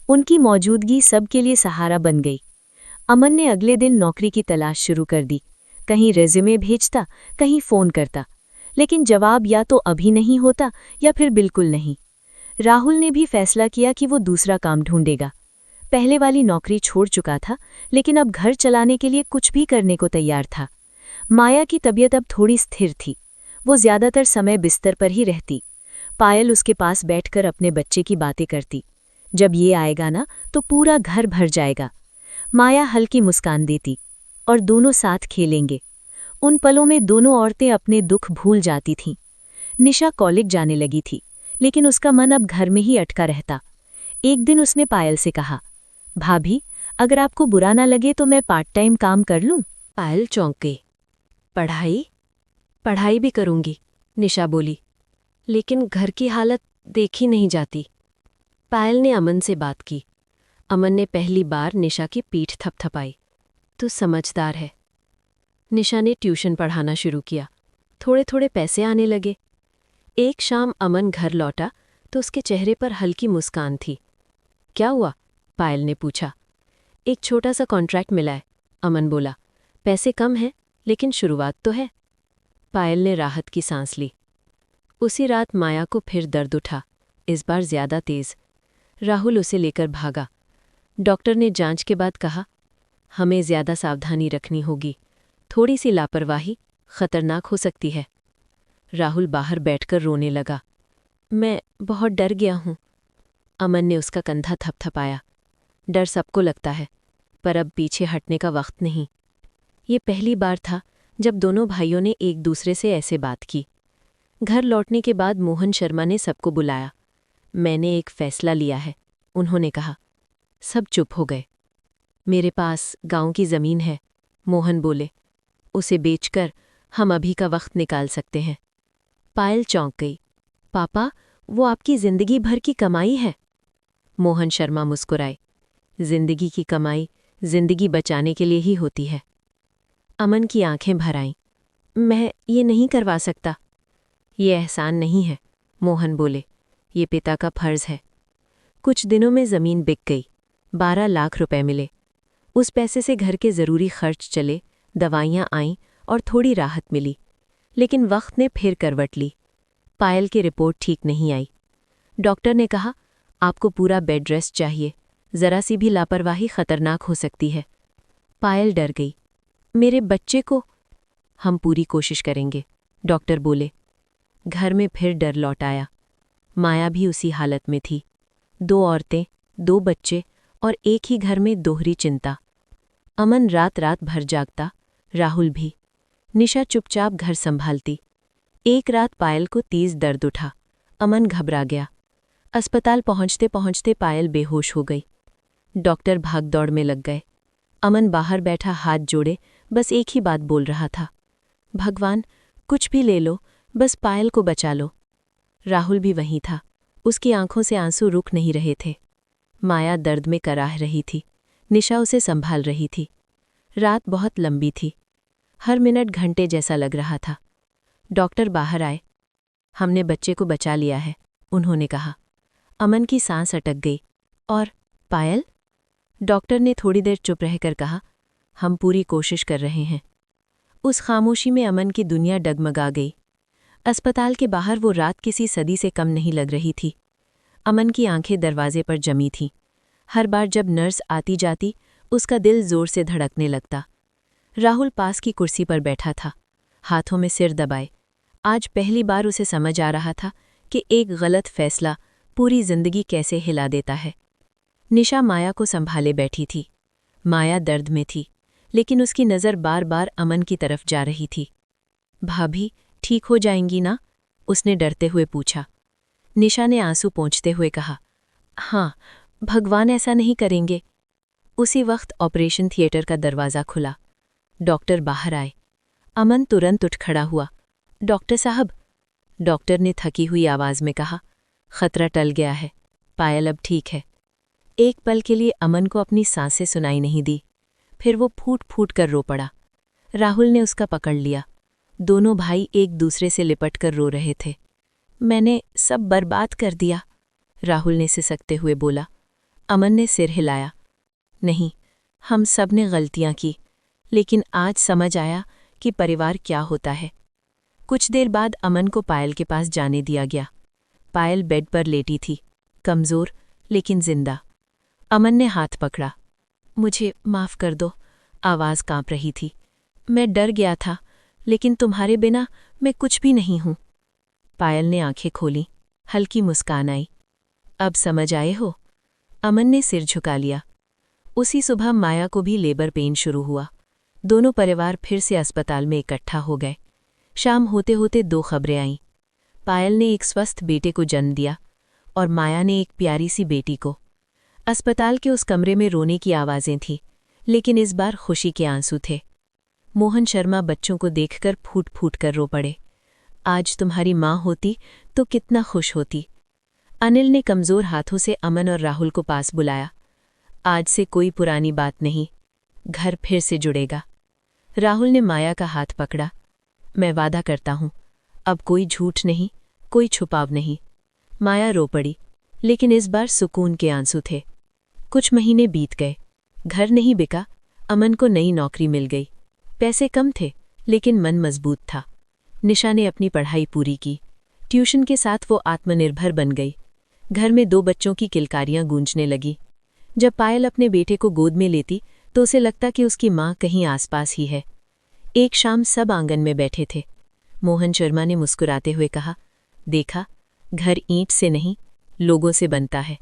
उनकी मौजूदगी सबके लिए सहारा बन गई। अमन ने अगले दिन नौकरी की तलाश शुरू कर दी। कहीं रेज्यूमे भेजता, कहीं फ़ोन करता, लेकिन जवाब या तो अभी नहीं होता या फिर बिल्कुल नहीं। राहुल ने भी फैसला किया कि वो दूसरा काम ढूंढेगा। पहले वाली नौकरी छोड़ चुका था, लेकिन अब घर चलाने के लिए कुछ भी करने को तैयार था। माया की तबीयत अब थोड़ी स्थिर थी। वो ज्यादातर समय बिस्तर पर ही रहती। पायल उसके पास बैठकर अपने बच्चे की बातें करती। जब ये आएगा ना तो पूरा घर भर जाएगा। माया हल्की मुस्कान देती, और दोनों साथ खेलेंगे। उन पलों में दोनों औरतें अपने दुख भूल जाती थीं। निशा कॉलेज जाने लगी थी, लेकिन उसका मन अब घर में ही अटका रहता। एक दिन उसने पायल से कहा, भाभी, अगर आपको बुरा ना लगे तो मैं पार्ट टाइम काम कर लूं? पायल चौंक गई। पढ़ाई? पढ़ाई भी करूंगी, निशा बोली, लेकिन घर की हालत देखी नहीं जाती। पायल ने अमन से बात की। अमन ने पहली बार निशा की पीठ थपथपाई। तू समझदार है। निशा ने ट्यूशन पढ़ाना शुरू किया। थोड़े थोड़े पैसे आने लगे। एक शाम अमन घर लौटा तो उसके चेहरे पर हल्की मुस्कान थी। क्या हुआ? पायल ने पूछा। एक छोटा सा कॉन्ट्रैक्ट मिला है, अमन बोला। पैसे कम हैं, लेकिन शुरुआत तो है। पायल ने राहत की सांस ली। उसी रात माया को फिर दर्द उठा, इस बार ज्यादा तेज। राहुल उसे लेकर भागा। डॉक्टर ने जांच के बाद कहा, हमें ज्यादा सावधानी रखनी होगी। थोड़ी सी लापरवाही खतरनाक हो सकती है। राहुल बाहर बैठकर रोने लगा। मैं बहुत डर गया हूं। अमन ने उसका कंधा थपथपाया। डर सबको लगता है, पर अब पीछे हटने का वक्त नहीं। ये पहली बार था जब दोनों भाइयों ने एक दूसरे से ऐसे बात की। घर लौटने के बाद मोहन शर्मा ने सबको बुलाया। मैंने एक फैसला लिया है, उन्होंने कहा। सब चुप हो गए। मेरे पास गांव की ज़मीन है, मोहन बोले। उसे बेचकर हम अभी का वक्त निकाल सकते हैं। पायल चौंक गई। पापा, वो आपकी जिंदगी भर की कमाई है। मोहन शर्मा मुस्कुराए। जिंदगी की कमाई जिंदगी बचाने के लिए ही होती है। अमन की आंखें भर आईं। मैं ये नहीं करवा सकता। ये एहसान नहीं है, मोहन बोले। ये पिता का फर्ज है। कुछ दिनों में ज़मीन बिक गई। 12 लाख रुपए मिले। उस पैसे से घर के ज़रूरी खर्च चले, दवाइयाँ आईं और थोड़ी राहत मिली। लेकिन वक्त ने फिर करवट ली। पायल की रिपोर्ट ठीक नहीं आई। डॉक्टर ने कहा, आपको पूरा बेड रेस्ट चाहिए। ज़रा सी भी लापरवाही खतरनाक हो सकती है। पायल डर गई। मेरे बच्चे को? हम पूरी कोशिश करेंगे, डॉक्टर बोले। घर में फिर डर लौट आया। माया भी उसी हालत में थी। 2 औरतें, 2 बच्चे और एक ही घर में दोहरी चिंता। अमन रात रात भर जागता, राहुल भी। निशा चुपचाप घर संभालती। एक रात पायल को तेज दर्द उठा। अमन घबरा गया। अस्पताल पहुंचते पहुंचते पायल बेहोश हो गई। डॉक्टर भाग दौड़ में लग गए। अमन बाहर बैठा हाथ जोड़े बस एक ही बात बोल रहा था, भगवान, कुछ भी ले लो, बस पायल को बचा लो। राहुल भी वहीं था। उसकी आंखों से आंसू रुक नहीं रहे थे। माया दर्द में कराह रही थी। निशा उसे संभाल रही थी। रात बहुत लंबी थी। हर मिनट घंटे जैसा लग रहा था। डॉक्टर बाहर आए। हमने बच्चे को बचा लिया है, उन्होंने कहा। अमन की सांस अटक गई। और पायल? डॉक्टर ने थोड़ी देर चुप रहकर कहा, हम पूरी कोशिश कर रहे हैं। उस खामोशी में अमन की दुनिया डगमगा गई। अस्पताल के बाहर वो रात किसी सदी से कम नहीं लग रही थी। अमन की आंखें दरवाजे पर जमी थीं। हर बार जब नर्स आती जाती, उसका दिल जोर से धड़कने लगता। राहुल पास की कुर्सी पर बैठा था, हाथों में सिर दबाए। आज पहली बार उसे समझ आ रहा था कि एक गलत फैसला पूरी जिंदगी कैसे हिला देता है। निशा माया को संभाले बैठी थी। माया दर्द में थी, लेकिन उसकी नज़र बार बार अमन की तरफ जा रही थी। भाभी, ठीक हो जाएंगी ना? उसने डरते हुए पूछा। निशा ने आंसू पोंछते हुए कहा, हाँ, भगवान ऐसा नहीं करेंगे। उसी वक्त ऑपरेशन थिएटर का दरवाज़ा खुला। डॉक्टर बाहर आए। अमन तुरंत उठ खड़ा हुआ। डॉक्टर साहब, डॉक्टर ने थकी हुई आवाज़ में कहा, खतरा टल गया है, पायल अब ठीक है। एक पल के लिए अमन को अपनी सांसें सुनाई नहीं दी। फिर वो फूट फूट कर रो पड़ा। राहुल ने उसका पकड़ लिया। दोनों भाई एक दूसरे से लिपट कर रो रहे थे। मैंने सब बर्बाद कर दिया, राहुल ने सिसकते हुए बोला। अमन ने सिर हिलाया। नहीं, हम सब ने गलतियां की, लेकिन आज समझ आया कि परिवार क्या होता है। कुछ देर बाद अमन को पायल के पास जाने दिया गया। पायल बेड पर लेटी थी, कमज़ोर लेकिन जिंदा। अमन ने हाथ पकड़ा। मुझे माफ़ कर दो, आवाज़ कांप रही थी। मैं डर गया था, लेकिन तुम्हारे बिना मैं कुछ भी नहीं हूँ। पायल ने आंखें खोलीं, हल्की मुस्कान आई। अब समझ आए हो? अमन ने सिर झुका लिया। उसी सुबह माया को भी लेबर पेन शुरू हुआ। दोनों परिवार फिर से अस्पताल में इकट्ठा हो गए। शाम होते होते 2 खबरें आईं। पायल ने एक स्वस्थ बेटे को जन्म दिया और माया ने एक प्यारी सी बेटी को। अस्पताल के उस कमरे में रोने की आवाज़ें थीं, लेकिन इस बार खुशी के आंसू थे। मोहन शर्मा बच्चों को देखकर फूट फूट कर रो पड़े। आज तुम्हारी माँ होती तो कितना खुश होती। अनिल ने कमज़ोर हाथों से अमन और राहुल को पास बुलाया। आज से कोई पुरानी बात नहीं, घर फिर से जुड़ेगा। राहुल ने माया का हाथ पकड़ा। मैं वादा करता हूँ, अब कोई झूठ नहीं, कोई छुपाव नहीं। माया रो पड़ी, लेकिन इस बार सुकून के आंसू थे। कुछ महीने बीत गए, घर नहीं बिका, अमन को नई नौकरी मिल गई। पैसे कम थे, लेकिन मन मजबूत था। निशा ने अपनी पढ़ाई पूरी की, ट्यूशन के साथ वो आत्मनिर्भर बन गई। घर में 2 बच्चों की किलकारियां गूंजने लगी। जब पायल अपने बेटे को गोद में लेती तो उसे लगता कि उसकी माँ कहीं आसपास ही है। एक शाम सब आंगन में बैठे थे। मोहन शर्मा ने मुस्कुराते हुए कहा, देखा, घर ईंट से नहीं, लोगों से बनता है।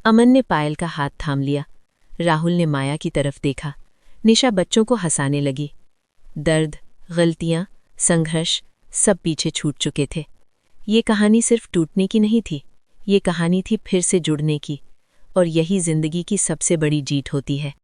अमन ने पायल का हाथ थाम लिया। राहुल ने माया की तरफ देखा। निशा बच्चों को हंसाने लगी। दर्द, गलतियां, संघर्ष सब पीछे छूट चुके थे। ये कहानी सिर्फ टूटने की नहीं थी, ये कहानी थी फिर से जुड़ने की, और यही जिंदगी की सबसे बड़ी जीत होती है।